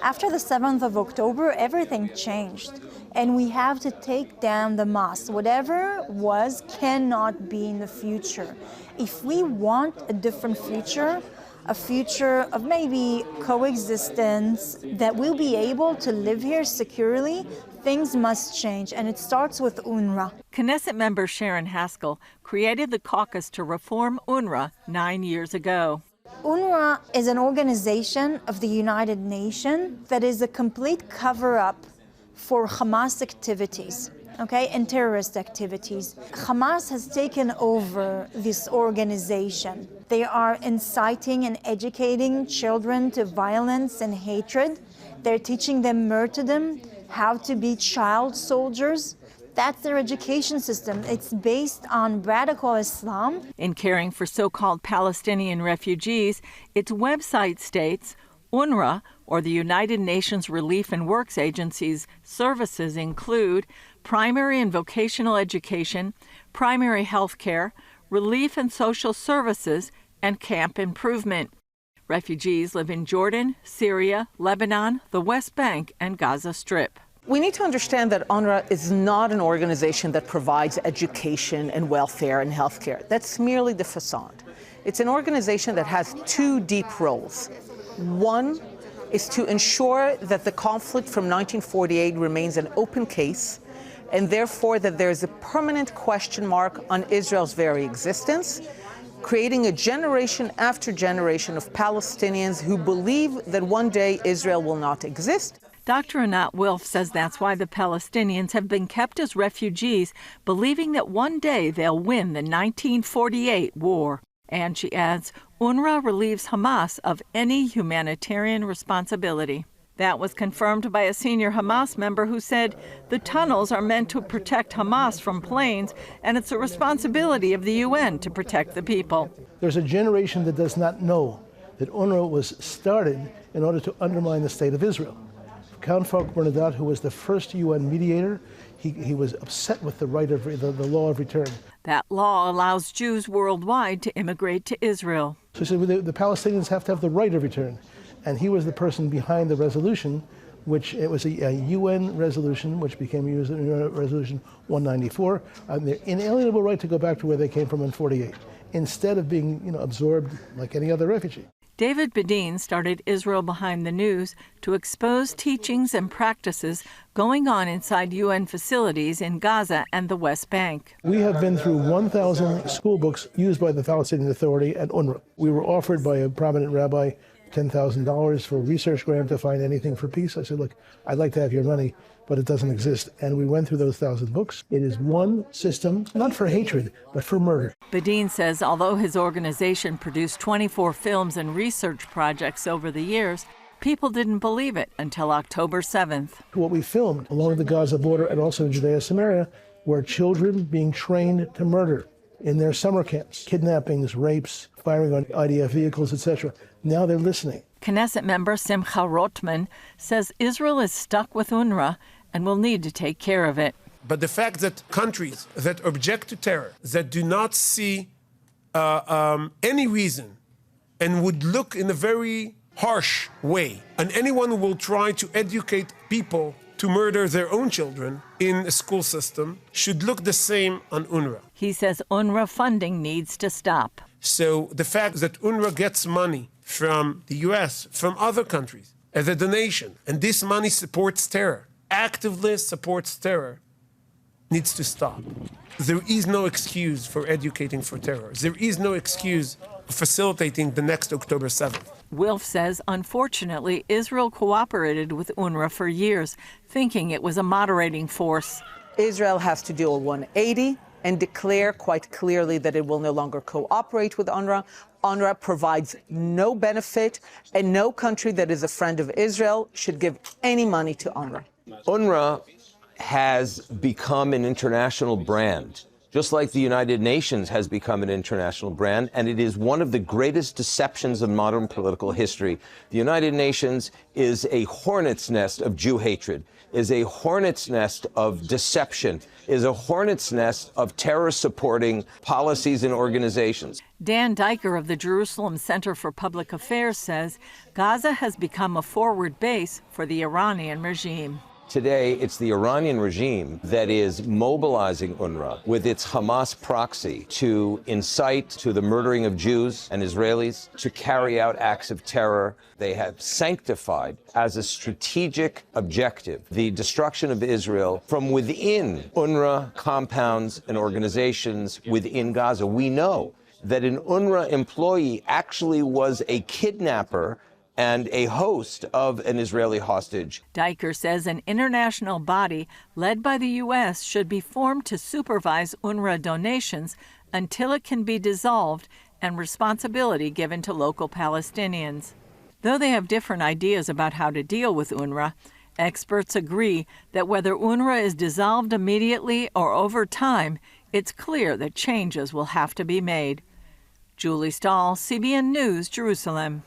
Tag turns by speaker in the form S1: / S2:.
S1: After the 7th of October, everything changed, and we have to take down the mosque. Whatever was cannot be in the future. If we want a different future, a future of maybe coexistence, that we'll be able to live here securely, things must change, and it starts with UNRWA.
S2: Knesset Member Sharren Haskel created the caucus to reform UNRWA 9 years ago.
S1: UNRWA is an organization of the United Nations that is a complete cover-up for Hamas activities, and terrorist activities. Hamas has taken over this organization. They are inciting and educating children to violence and hatred. They're teaching them martyrdom, how to be child soldiers. That's their education system. It's based on radical Islam.
S2: In caring for so-called Palestinian refugees, its website states, UNRWA, or the United Nations Relief and Works Agency's services include primary and vocational education, primary health care, relief and social services, and camp improvement. Refugees live in Jordan, Syria, Lebanon, the West Bank, and Gaza Strip.
S3: We need to understand that UNRWA is not an organization that provides education and welfare and health care. That's merely the facade. It's an organization that has two deep roles. One is to ensure that the conflict from 1948 remains an open case, and therefore that there's a permanent question mark on Israel's very existence, creating a generation after generation of Palestinians who believe that one day Israel will not exist.
S2: Dr. Anat Wilf says that's why the Palestinians have been kept as refugees, believing that one day they'll win the 1948 war. And she adds, UNRWA relieves Hamas of any humanitarian responsibility. That was confirmed by a senior Hamas member who said the tunnels are meant to protect Hamas from planes, and it's a responsibility of the UN to protect the people.
S4: There's a generation that does not know that UNRWA was started in order to undermine the state of Israel. Count Falk Bernadette, who was the first UN mediator, he was upset with the right of the law of return.
S2: That law allows Jews worldwide to immigrate to Israel.
S4: So he said the Palestinians have to have the right of return. And he was the person behind the resolution, which it was a UN resolution, which became Resolution 194, their inalienable right to go back to where they came from in 48, instead of being absorbed like any other refugee.
S2: David Bedin started Israel Behind the News to expose teachings and practices going on inside UN facilities in Gaza and the West Bank.
S4: We have been through 1,000 school books used by the Palestinian Authority and UNRWA. We were offered by a prominent rabbi $10,000 for a research grant to find anything for peace. I said, look, I'd like to have your money, but it doesn't exist. And we went through those 1,000 books. It is one system, not for hatred, but for murder.
S2: Bedin says although his organization produced 24 films and research projects over the years, people didn't believe it until October 7th.
S4: What we filmed along the Gaza border and also in Judea, Samaria, were children being trained to murder in their summer camps, kidnappings, rapes, firing on IDF vehicles, etc. Now they're listening.
S2: Knesset member Simcha Rotman says Israel is stuck with UNRWA and will need to take care of it.
S5: But the fact that countries that object to terror, that do not see any reason and would look in a very harsh way, and anyone who will try to educate people to murder their own children in a school system should look the same on UNRWA.
S2: He says UNRWA funding needs to stop.
S5: So the fact that UNRWA gets money from the US, from other countries, as a donation, and this money supports terror, actively supports terror, needs to stop. There is no excuse for educating for terror. There is no excuse for facilitating the next October 7th.
S2: Wilf says, unfortunately, Israel cooperated with UNRWA for years, thinking it was a moderating force.
S3: Israel has to do a 180 and declare quite clearly that it will no longer cooperate with UNRWA. UNRWA provides no benefit, and no country that is a friend of Israel should give any money to UNRWA.
S6: UNRWA has become an international brand. Just like the United Nations has become an international brand, and it is one of the greatest deceptions of modern political history. The United Nations is a hornet's nest of Jew hatred, is a hornet's nest of deception, is a hornet's nest of terror-supporting policies and organizations.
S2: Dan Diker of the Jerusalem Center for Public Affairs says Gaza has become a forward base for the Iranian regime.
S6: Today, it's the Iranian regime that is mobilizing UNRWA with its Hamas proxy to incite to the murdering of Jews and Israelis, to carry out acts of terror. They have sanctified as a strategic objective the destruction of Israel from within UNRWA compounds and organizations within Gaza. We know that an UNRWA employee actually was a kidnapper and a host of an Israeli hostage.
S2: Diker says an international body led by the U.S. should be formed to supervise UNRWA donations until it can be dissolved and responsibility given to local Palestinians. Though they have different ideas about how to deal with UNRWA, experts agree that whether UNRWA is dissolved immediately or over time, it's clear that changes will have to be made. Julie Stahl, CBN News, Jerusalem.